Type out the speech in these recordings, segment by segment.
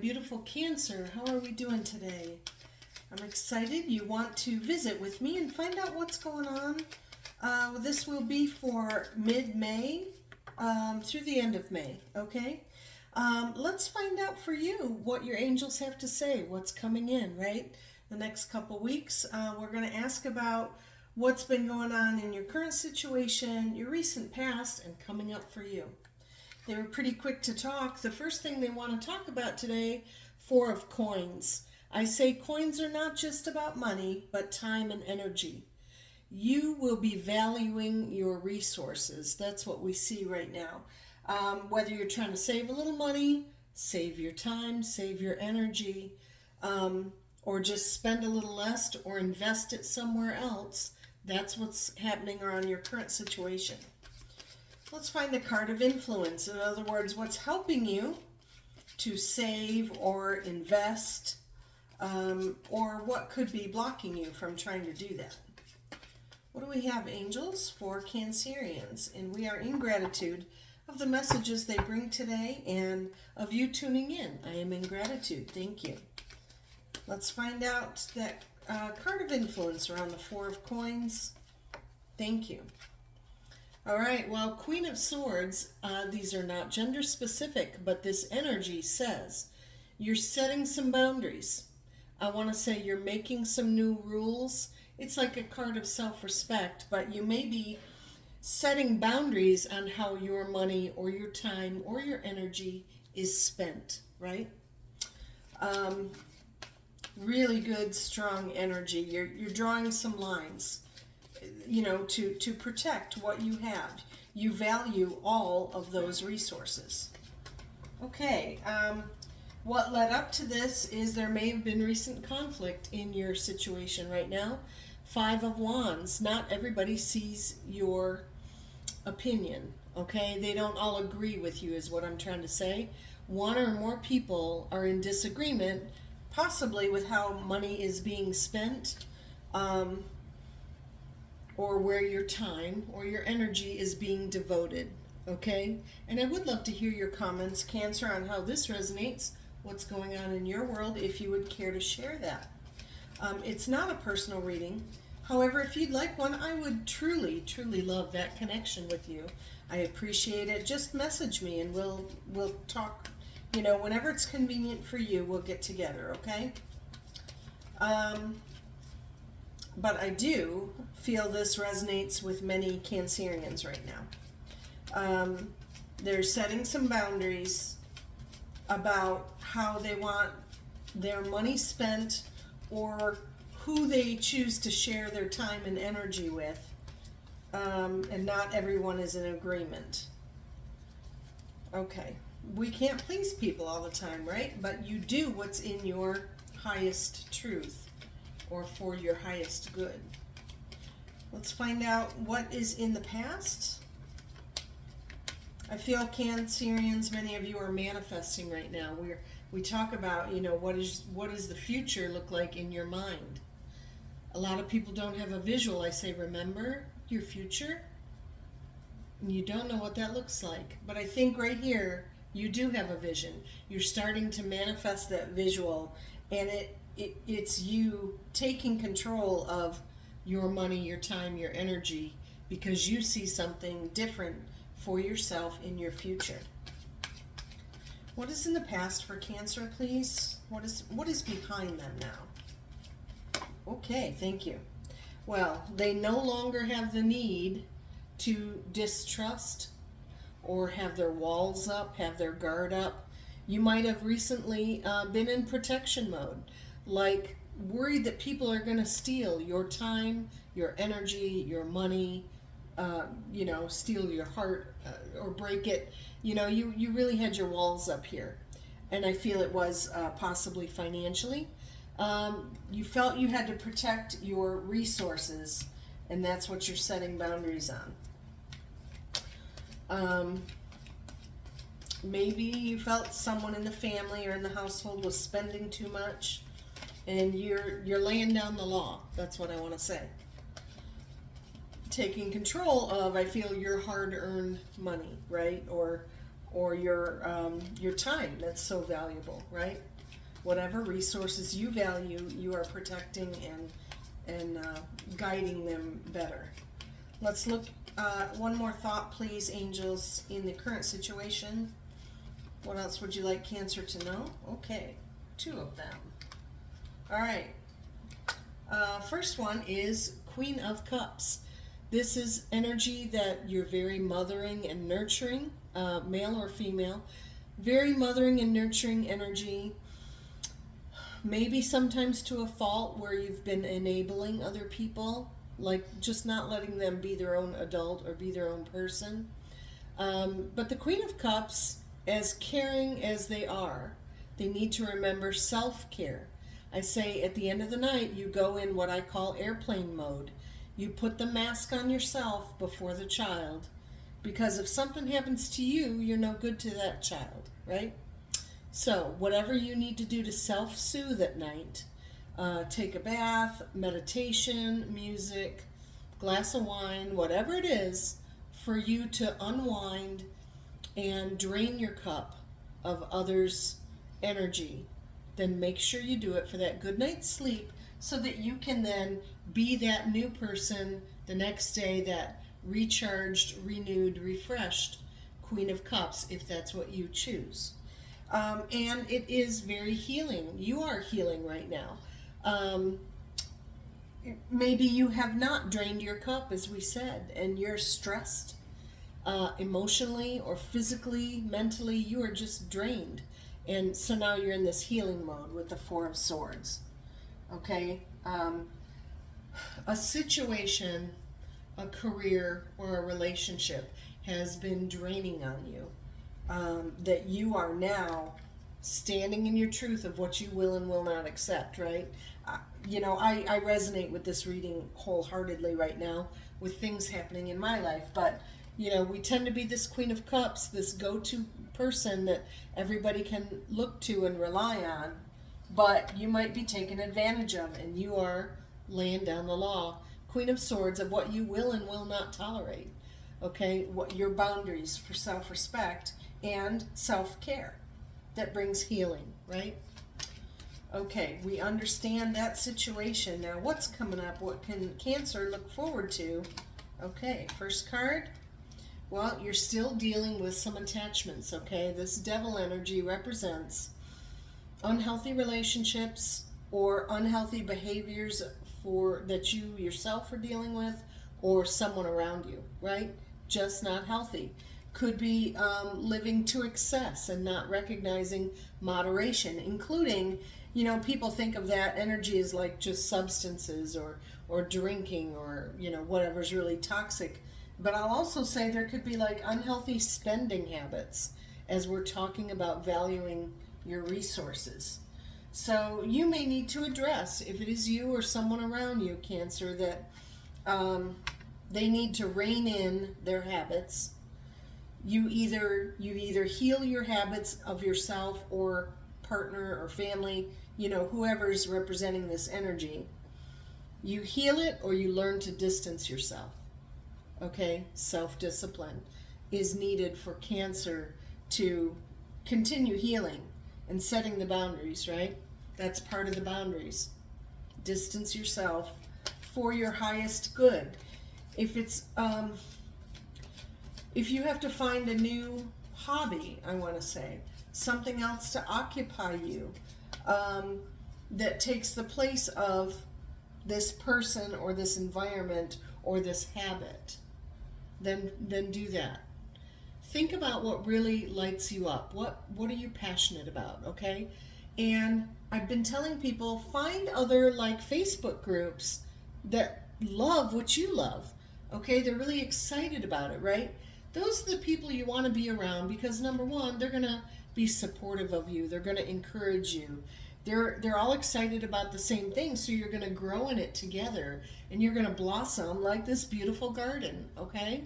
beautiful Cancer. How are we doing today? I'm excited you want to visit with me and find out what's going on. This will be for mid-May through the end of May, okay? Let's find out for you what your angels have to say, what's coming in, right? The next couple weeks, we're going to ask about what's been going on in your current situation, your recent past, and coming up for you. They were pretty quick to talk. The first thing they want to talk about today, Four of Coins. I say coins are not just about money, but time and energy. You will be valuing your resources. That's what we see right now. Whether you're trying to save a little money, save your time, save your energy, or just spend a little less or invest it somewhere else, that's what's happening around your current situation. Let's find the card of influence. In other words, what's helping you to save or invest, or what could be blocking you from trying to do that. What do we have, angels, for Cancerians? And we are in gratitude of the messages they bring today and of you tuning in. I am in gratitude. Thank you. Let's find out that card of influence around the Four of Coins. Thank you. All right, well, Queen of Swords, these are not gender specific, but this energy says you're setting some boundaries. I want to say you're making some new rules. It's like a card of self-respect, but you may be setting boundaries on how your money or your time or your energy is spent, right? Really good, strong energy. You're drawing some lines, you know, to protect what you have. You value all of those resources. Okay, what led up to this is there may have been recent conflict in your situation right now. Five of Wands. Not everybody sees your opinion, okay? They don't all agree with you is what I'm trying to say. One or more people are in disagreement, possibly with how money is being spent, or where your time or your energy is being devoted, okay? And I would love to hear your comments, Cancer, on how this resonates, what's going on in your world, if you would care to share that. It's not a personal reading. However, if you'd like one, I would truly, truly love that connection with you. I appreciate it. Just message me and we'll talk, you know, whenever it's convenient for you, we'll get together, okay? But I do feel this resonates with many Cancerians right now. They're setting some boundaries about how they want their money spent or who they choose to share their time and energy with, and not everyone is in agreement. Okay, we can't please people all the time, right? But you do what's in your highest truth or for your highest good. Let's find out what is in the past. I feel Cancerians, many of you are manifesting right now. We talk about, you know, what does the future look like in your mind? A lot of people don't have a visual. I say, remember your future? And you don't know what that looks like. But I think right here, you do have a vision. You're starting to manifest that visual, and it's you taking control of your money, your time, your energy, because you see something different for yourself in your future. What is in the past for Cancer, please? What is behind them now? Okay, thank you. Well, they no longer have the need to distrust or have their walls up, have their guard up. You might have recently been in protection mode, like worried that people are going to steal your time, your energy, your money, you know, steal your heart or break it. You know, you really had your walls up here. And I feel it was possibly financially. You felt you had to protect your resources, and that's what you're setting boundaries on. Maybe you felt someone in the family or in the household was spending too much, and you're laying down the law. That's what I want to say. Taking control of, I feel, your hard-earned money, right? Or your time that's so valuable, right? whatever resources you value, you are protecting and guiding them better. Let's look, one more thought, please, angels, in the current situation. What else would you like Cancer to know? Okay, 2 of them. All right. First one is Queen of Cups. This is energy that you're very mothering and nurturing, male or female. Very mothering and nurturing energy. Maybe sometimes to a fault where you've been enabling other people, like just not letting them be their own adult or be their own person. But the Queen of Cups, as caring as they are, they need to remember self-care. I say at the end of the night, you go in what I call airplane mode. You put the mask on yourself before the child, because if something happens to you, you're no good to that child, right? So whatever you need to do to self-soothe at night, take a bath, meditation, music, glass of wine, whatever it is, for you to unwind and drain your cup of others' energy, then make sure you do it for that good night's sleep so that you can then be that new person the next day, that recharged, renewed, refreshed Queen of Cups, if that's what you choose. And it is very healing. You are healing right now. Maybe you have not drained your cup, as we said, and you're stressed emotionally or physically, mentally. You are just drained. And so now you're in this healing mode with the 4 of Swords. Okay? A situation, a career, or a relationship has been draining on you. That you are now standing in your truth of what you will and will not accept, right? I resonate with this reading wholeheartedly right now with things happening in my life, but we tend to be this Queen of Cups, this go-to person that everybody can look to and rely on, but you might be taken advantage of, and you are laying down the law. Queen of Swords, of what you will and will not tolerate. Okay, what your boundaries for self-respect and self-care that brings healing, right? Okay, we understand that situation. Now, what's coming up? What can Cancer look forward to? Okay, first card. Well, you're still dealing with some attachments, okay? This Devil energy represents unhealthy relationships or unhealthy behaviors that you yourself are dealing with, or someone around you, right? Just not healthy. Could be living to excess and not recognizing moderation, including, people think of that energy as like just substances or drinking or, whatever's really toxic. But I'll also say there could be like unhealthy spending habits as we're talking about valuing your resources. So you may need to address, if it is you or someone around you, Cancer, that they need to rein in their habits. You either heal your habits of yourself or partner or family, whoever's representing this energy. You heal it or you learn to distance yourself. Okay, self-discipline is needed for Cancer to continue healing and setting the boundaries, right? That's part of the boundaries. Distance yourself for your highest good. If it's if you have to find a new hobby, I want to say, something else to occupy you that takes the place of this person or this environment or this habit, then do that. Think about what really lights you up. What are you passionate about, okay? And I've been telling people, find other like Facebook groups that love what you love, okay? They're really excited about it, right? Those are the people you want to be around because, number one, they're going to be supportive of you. They're going to encourage you. They're all excited about the same thing, so you're going to grow in it together, and you're going to blossom like this beautiful garden, okay?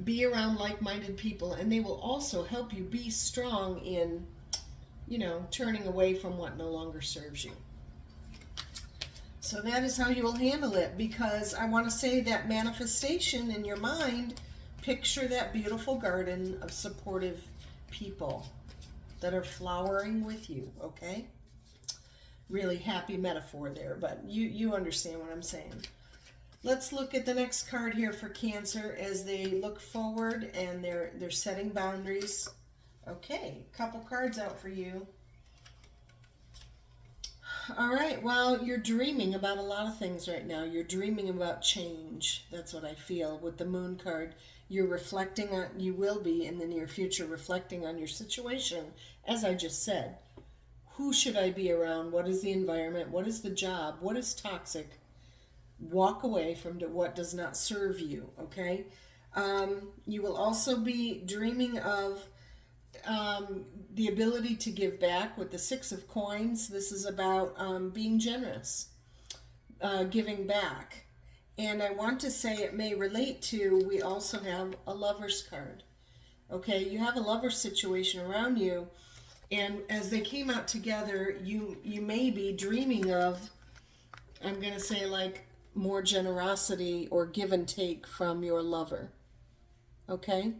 Be around like-minded people, and they will also help you be strong in, turning away from what no longer serves you. So that is how you will handle it, because I want to say that manifestation in your mind, picture that beautiful garden of supportive people. that are flowering with you, okay? Really happy metaphor there, but you understand what I'm saying. Let's look at the next card here for Cancer as they look forward and they're setting boundaries. Okay, couple cards out for you. All right, well, you're dreaming about a lot of things right now. You're dreaming about change. That's what I feel with the Moon card. You're reflecting on, you will be in the near future reflecting on your situation, as I just said. Who should I be around? What is the environment? What is the job? What is toxic? Walk away from what does not serve you, okay? You will also be dreaming of the ability to give back with the Six of Coins. This is about being generous, giving back. And I want to say it may relate to, we also have a Lover's card. Okay, you have a lover situation around you, and as they came out together, you may be dreaming of, I'm going to say, like, more generosity or give and take from your lover. Okay?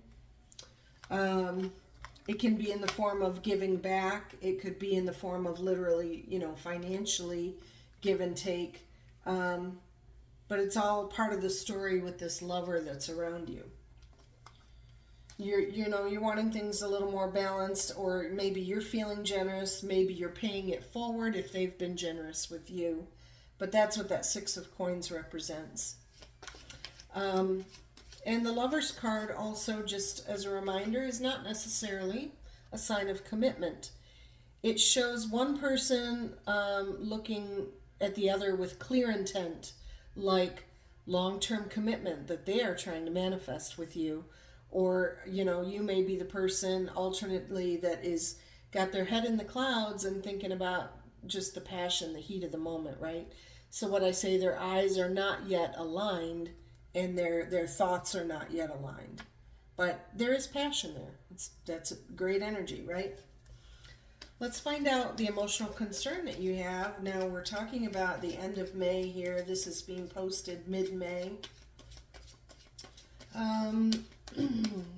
It can be in the form of giving back. It could be in the form of literally, financially give and take. But it's all part of the story with this lover that's around you. You're wanting things a little more balanced, or maybe you're feeling generous. Maybe you're paying it forward if they've been generous with you. But that's what that Six of Coins represents. And the Lover's card also, just as a reminder, is not necessarily a sign of commitment. It shows one person looking at the other with clear intent, like long-term commitment that they are trying to manifest with you. Or, you may be the person alternately that is got their head in the clouds and thinking about just the passion, the heat of the moment, right? So what I say, their eyes are not yet aligned and their thoughts are not yet aligned. But there is passion there. That's great energy, right? Let's find out the emotional concern that you have. Now we're talking about the end of May here. This is being posted mid-May.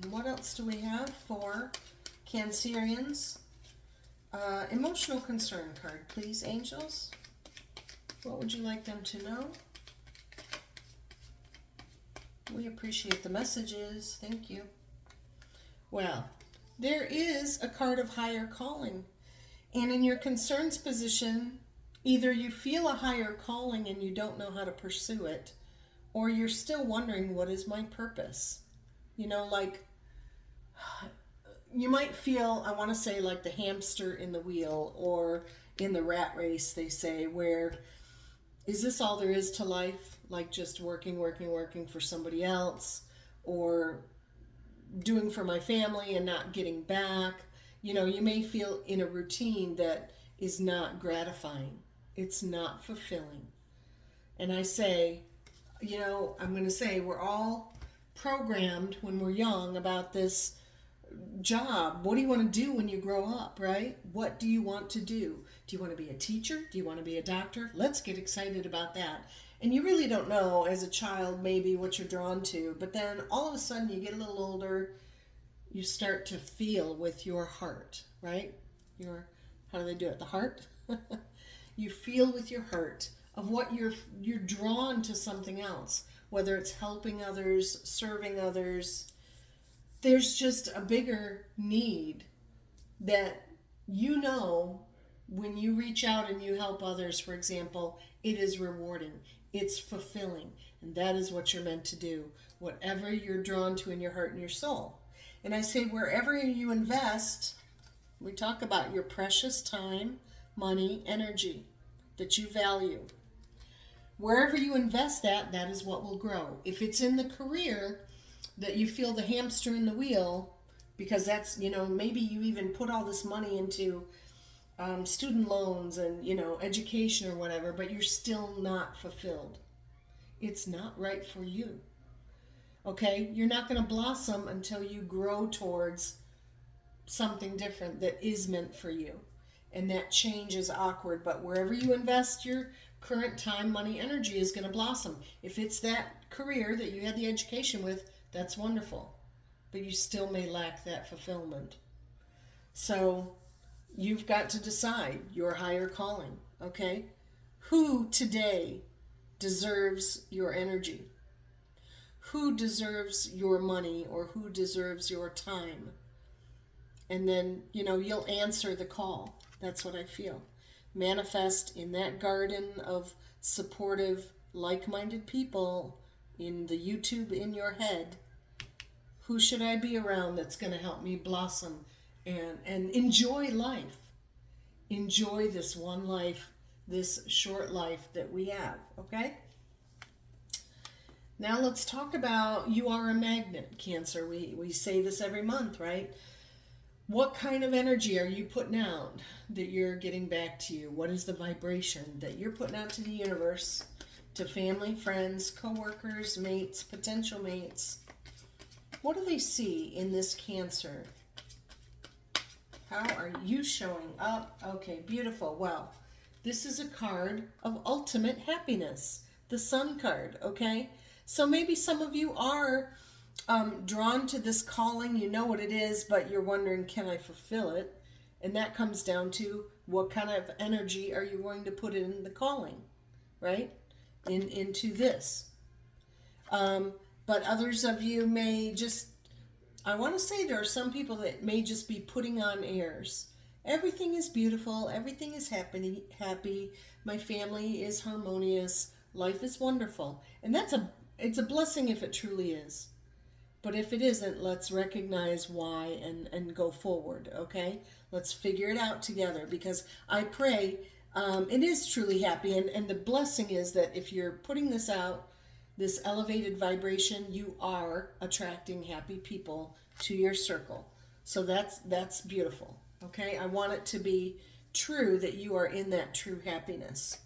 What else do we have for Cancerians? Emotional concern card, please, angels. What would you like them to know? We appreciate the messages. Thank you. Well, there is a card of higher calling. And in your concerns position, either you feel a higher calling and you don't know how to pursue it, or you're still wondering, what is my purpose? Like, you might feel, I want to say, like the hamster in the wheel, or in the rat race, they say, where, is this all there is to life? Like just working for somebody else, or doing for my family and not getting back. You may feel in a routine that is not gratifying. It's not fulfilling. And I say, I'm going to say we're all programmed when we're young about this job. What do you want to do when you grow up, right? What do you want to do? Do you want to be a teacher? Do you want to be a doctor? Let's get excited about that. And you really don't know as a child maybe what you're drawn to, but then all of a sudden you get a little older, you start to feel with your heart, right? How do they do it? The heart? You feel with your heart of what you're drawn to something else, whether it's helping others, serving others. There's just a bigger need that when you reach out and you help others, for example, it is rewarding. It's fulfilling. And that is what you're meant to do. Whatever you're drawn to in your heart and your soul. And I say wherever you invest, we talk about your precious time, money, energy that you value. Wherever you invest that is what will grow. If it's in the career that you feel the hamster in the wheel, because that's, maybe you even put all this money into student loans and, education or whatever, but you're still not fulfilled. It's not right for you. Okay? You're not going to blossom until you grow towards something different that is meant for you. And that change is awkward, but wherever you invest your current time, money, energy is going to blossom. If it's that career that you had the education with, that's wonderful. But you still may lack that fulfillment. So You've got to decide your higher calling, okay? Who today deserves your energy? Who deserves your money, or who deserves your time? And then, you'll answer the call. That's what I feel. Manifest in that garden of supportive, like-minded people in the YouTube in your head. Who should I be around that's going to help me blossom and enjoy life? Enjoy this one life, this short life that we have, okay? Now let's talk about you are a magnet, Cancer. We say this every month, right? What kind of energy are you putting out that you're getting back to you? What is the vibration that you're putting out to the universe, to family, friends, co-workers, mates, potential mates? What do they see in this Cancer? How are you showing up? Okay, beautiful. Well, this is a card of ultimate happiness, the Sun card, okay? So maybe some of you are drawn to this calling. You know what it is, but you're wondering, can I fulfill it? And that comes down to what kind of energy are you going to put in the calling, right? Into this. But others of you may just, I want to say there are some people that may just be putting on airs. Everything is beautiful. Everything is happy. My family is harmonious. Life is wonderful. And it's a blessing if it truly is. But if it isn't, let's recognize why and go forward, okay? Let's figure it out together, because I pray it is truly happy. And the blessing is that if you're putting this out, this elevated vibration, you are attracting happy people to your circle. So that's beautiful, okay? I want it to be true that you are in that true happiness.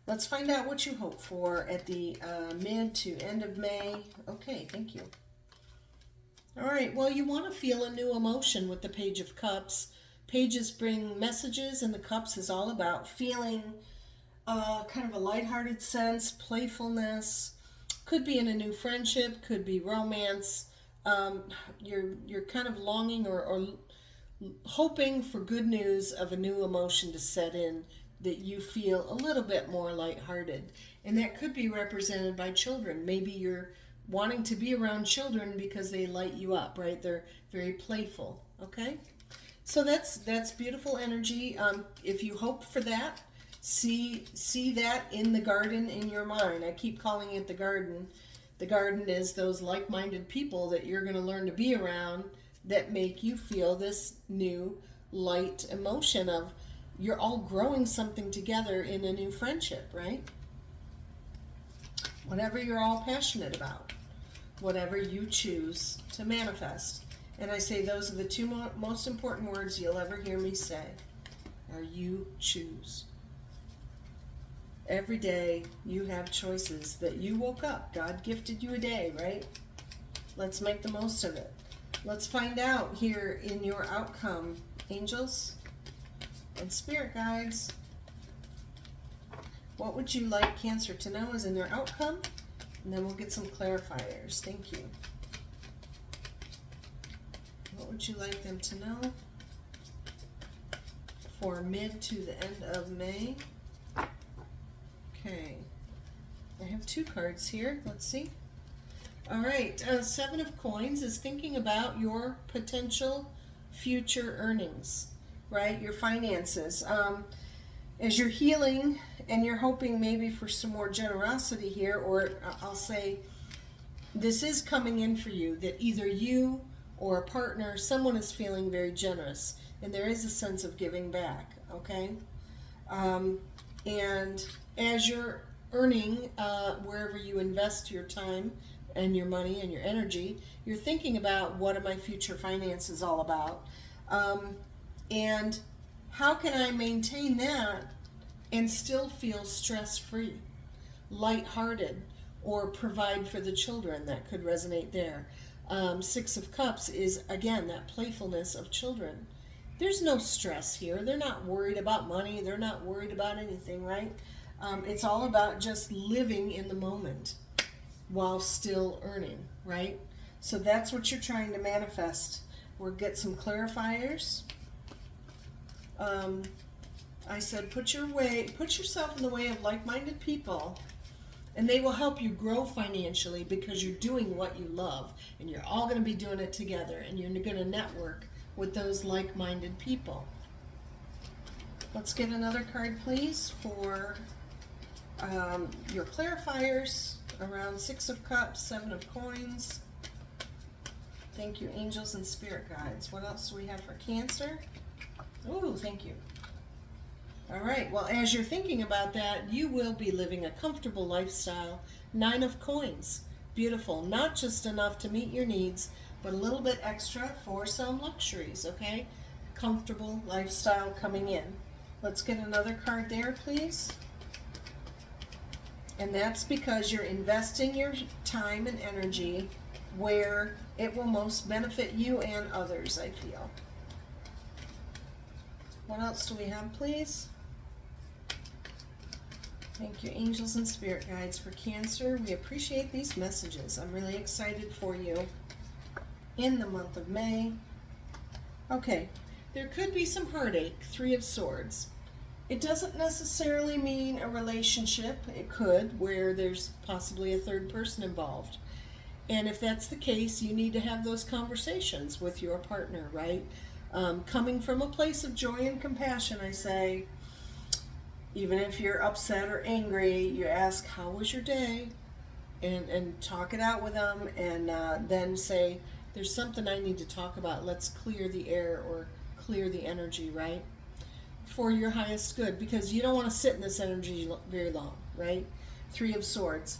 Let's find out what you hope for at the mid to end of May. Okay, thank you. All right, well, you want to feel a new emotion with the Page of Cups. Pages bring messages, and the Cups is all about feeling kind of a lighthearted sense, playfulness. Could be in a new friendship, could be romance. You're kind of longing or hoping for good news of a new emotion to set in, that you feel a little bit more lighthearted. And that could be represented by children. Maybe you're wanting to be around children because they light you up, right? They're very playful, okay? So that's beautiful energy. If you hope for that, see that in the garden in your mind. I keep calling it the garden. The garden is those like-minded people that you're going to learn to be around that make you feel this new light emotion of you're all growing something together in a new friendship, right? Whatever you're all passionate about, whatever you choose to manifest. And I say those are the two most important words you'll ever hear me say, are you choose. Every day you have choices that you woke up. God gifted you a day, right? Let's make the most of it. Let's find out here in your outcome, angels and spirit guides. What would you like Cancer to know is in their outcome? And then we'll get some clarifiers. Thank you. What would you like them to know for mid to the end of May? Okay. I have two cards here. Let's see. All right. Seven of Coins is thinking about your potential future earnings, right? Your finances. As you're healing and you're hoping maybe for some more generosity here, or I'll say this is coming in for you, that either you or a partner, someone is feeling very generous, and there is a sense of giving back, okay? And as you're earning, wherever you invest your time and your money and your energy, you're thinking about what are my future finances all about? And how can I maintain that and still feel stress-free, lighthearted, or provide for the children? That could resonate there. Six of Cups is, again, that playfulness of children. There's no stress here. They're not worried about money. They're not worried about anything, right? It's all about just living in the moment while still earning, right? So that's what you're trying to manifest. We'll get some clarifiers. I said, put yourself in the way of like-minded people, and they will help you grow financially because you're doing what you love, and you're all going to be doing it together, and you're going to network with those like-minded people. Let's get another card, please, for your clarifiers around 6 of Cups, 7 of Coins. Thank you, angels and spirit guides. What else do we have for Cancer? Oh, thank you. All right, well, as you're thinking about that, you will be living a comfortable lifestyle. 9 of Coins. Beautiful. Not just enough to meet your needs, but a little bit extra for some luxuries, okay? Comfortable lifestyle coming in. Let's get another card there, please. And that's because you're investing your time and energy where it will most benefit you and others, I feel. What else do we have, please? Thank you, angels and spirit guides, for Cancer. We appreciate these messages. I'm really excited for you in the month of May. Okay, there could be some heartache, 3 of Swords. It doesn't necessarily mean a relationship. It could, where there's possibly a third person involved. And if that's the case, you need to have those conversations with your partner, right? Coming from a place of joy and compassion, I say, even if you're upset or angry, you ask, how was your day? And talk it out with them, and then say, there's something I need to talk about. Let's clear the air or clear the energy, right? For your highest good, because you don't want to sit in this energy very long, right? 3 of Swords.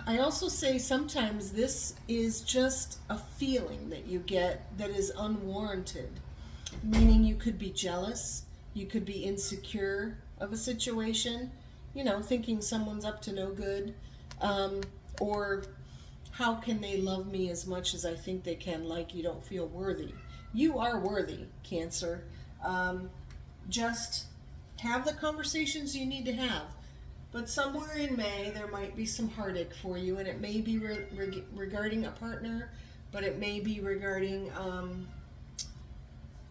I also say sometimes this is just a feeling that you get that is unwarranted, meaning you could be jealous, you could be insecure of a situation, you know, thinking someone's up to no good, or how can they love me as much as I think they can, like you don't feel worthy. You are worthy, Cancer. Just have the conversations you need to have. But somewhere in May, there might be some heartache for you, and it may be regarding a partner, but it may be regarding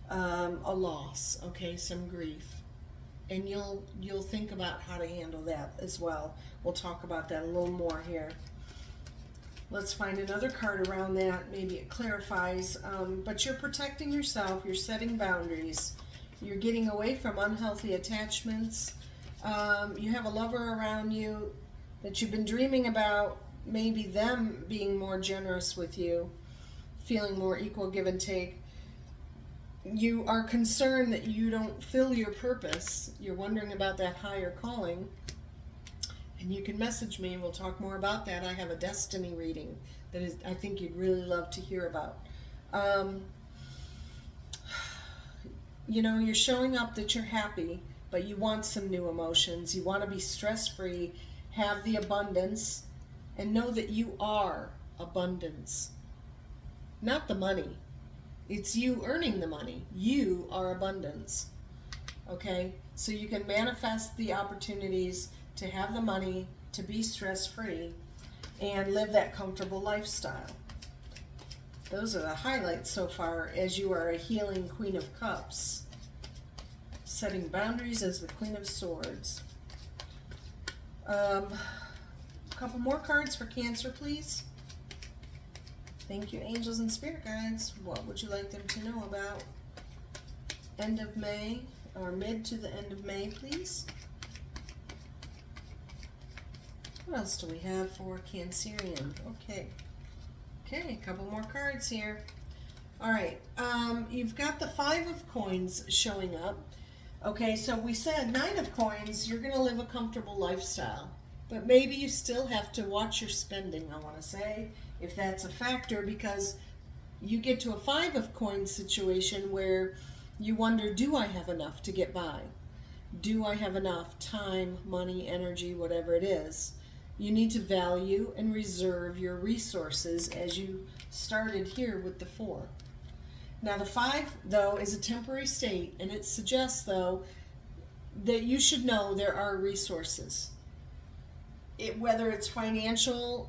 a loss, okay, some grief. And you'll think about how to handle that as well. We'll talk about that a little more here. Let's find another card around that. Maybe it clarifies. But you're protecting yourself. You're setting boundaries. You're getting away from unhealthy attachments. You have a lover around you that you've been dreaming about, maybe them being more generous with you, feeling more equal give and take. You are concerned that you don't fill your purpose. You're wondering about that higher calling. And you can message me and we'll talk more about that. I have a destiny reading that is, I think you'd really love to hear about. You know, you're showing up that you're happy, but you want some new emotions. You want to be stress-free, have the abundance, and know that you are abundance. Not the money. It's you earning the money. You are abundance. Okay? So you can manifest the opportunities to have the money, to be stress-free, and live that comfortable lifestyle. Those are the highlights so far, as you are a healing Queen of Cups. Setting boundaries as the Queen of Swords. A couple more cards for Cancer, please. Thank you, angels and spirit guides. What would you like them to know about end of May, or mid to the end of May, please? What else do we have for Cancerian? Okay, a couple more cards here. All right, you've got the 5 of Coins showing up. Okay, so we said 9 of Coins, you're going to live a comfortable lifestyle. But maybe you still have to watch your spending, I want to say, if that's a factor, because you get to a 5 of Coins situation where you wonder, do I have enough to get by? Do I have enough time, money, energy, whatever it is? You need to value and reserve your resources as you started here with the 4. Now the 5, though, is a temporary state, and it suggests, though, that you should know there are resources. Whether it's financial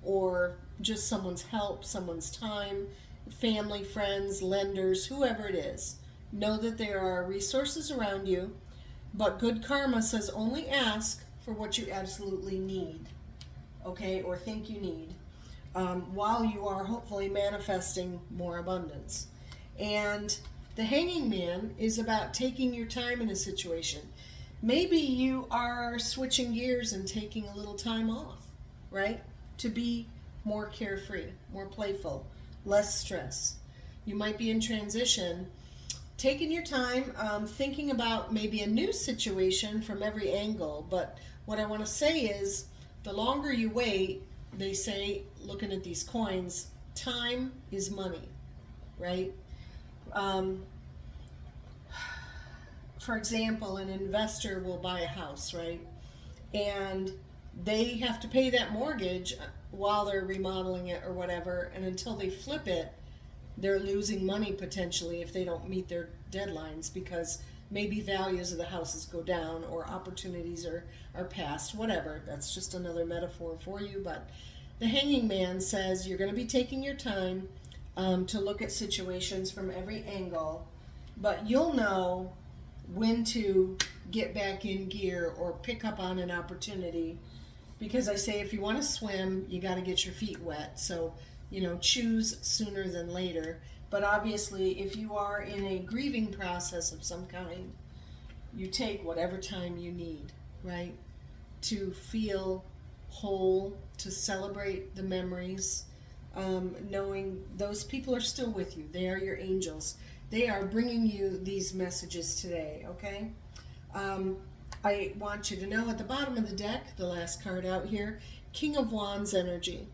or just someone's help, someone's time, family, friends, lenders, whoever it is, Know that there are resources around you, but good karma says only ask for what you absolutely need, okay, or think you need, while you are hopefully manifesting more abundance. And the Hanging Man is about taking your time in a situation. Maybe you are switching gears and taking a little time off, right? To be more carefree, more playful, less stress. You might be in transition, taking your time, thinking about maybe a new situation from every angle. But what I want to say is, the longer you wait, they say, looking at these coins, time is money, right? For example, an investor will buy a house, right? And they have to pay that mortgage while they're remodeling it or whatever, and until they flip it, they're losing money potentially if they don't meet their deadlines, because maybe values of the houses go down or opportunities are passed, whatever. That's just another metaphor for you. But the Hanging Man says you're going to be taking your time to look at situations from every angle, but you'll know when to get back in gear or pick up on an opportunity. Because I say, if you want to swim, you got to get your feet wet. So, choose sooner than later. But obviously, if you are in a grieving process of some kind, you take whatever time you need, right? To feel whole, to celebrate the memories, knowing those people are still with you. They are your angels. They are bringing you these messages today, okay? I want you to know at the bottom of the deck, the last card out here, King of Wands energy.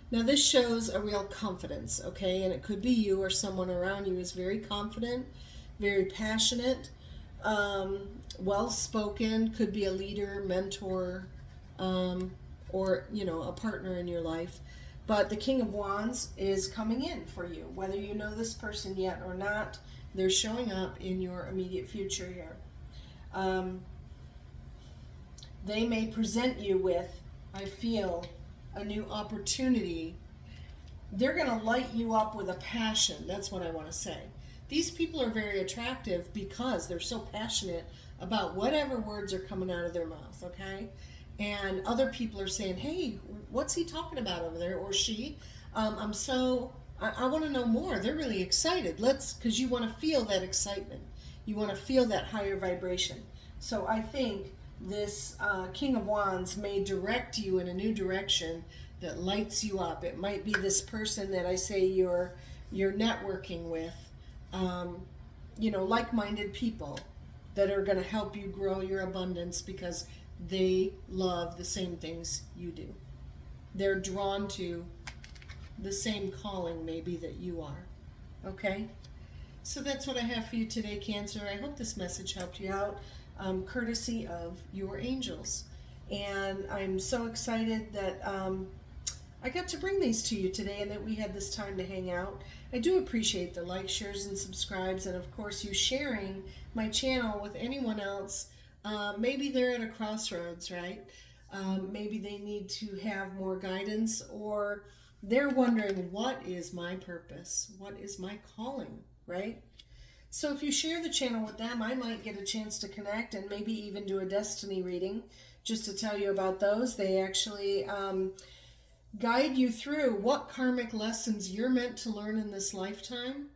Now this shows a real confidence, okay? And it could be you or someone around you is very confident, very passionate, well-spoken, could be a leader, mentor, or, a partner in your life. But the King of Wands is coming in for you. Whether you know this person yet or not, they're showing up in your immediate future here. They may present you with, I feel, a new opportunity. They're going to light you up with a passion. That's what I want to say. These people are very attractive because they're so passionate about whatever words are coming out of their mouth, okay? And other people are saying, hey, what's he talking about over there, or she? I want to know more. They're really excited. Because you want to feel that excitement. You want to feel that higher vibration. So I think this King of Wands may direct you in a new direction that lights you up. It might be this person that I say you're networking with, like-minded people that are going to help you grow your abundance because they love the same things you do. They're drawn to the same calling maybe that you are. Okay? So that's what I have for you today, Cancer. I hope this message helped you out, courtesy of your angels. And I'm so excited that I got to bring these to you today and that we had this time to hang out. I do appreciate the likes, shares, and subscribes, and of course you sharing my channel with anyone else. Maybe they're at a crossroads, right? Maybe they need to have more guidance, or they're wondering, what is my purpose? What is my calling, right? So if you share the channel with them, I might get a chance to connect and maybe even do a destiny reading just to tell you about those. They actually guide you through what karmic lessons you're meant to learn in this lifetime.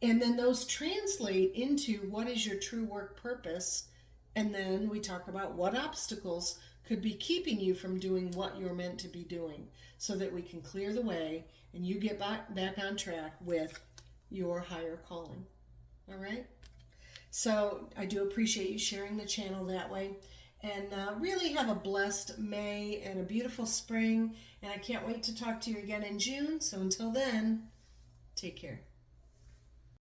And then those translate into what is your true work purpose. And then we talk about what obstacles could be keeping you from doing what you're meant to be doing, so that we can clear the way and you get back on track with your higher calling. All right? So I do appreciate you sharing the channel that way. And really have a blessed May and a beautiful spring. And I can't wait to talk to you again in June. So until then, take care.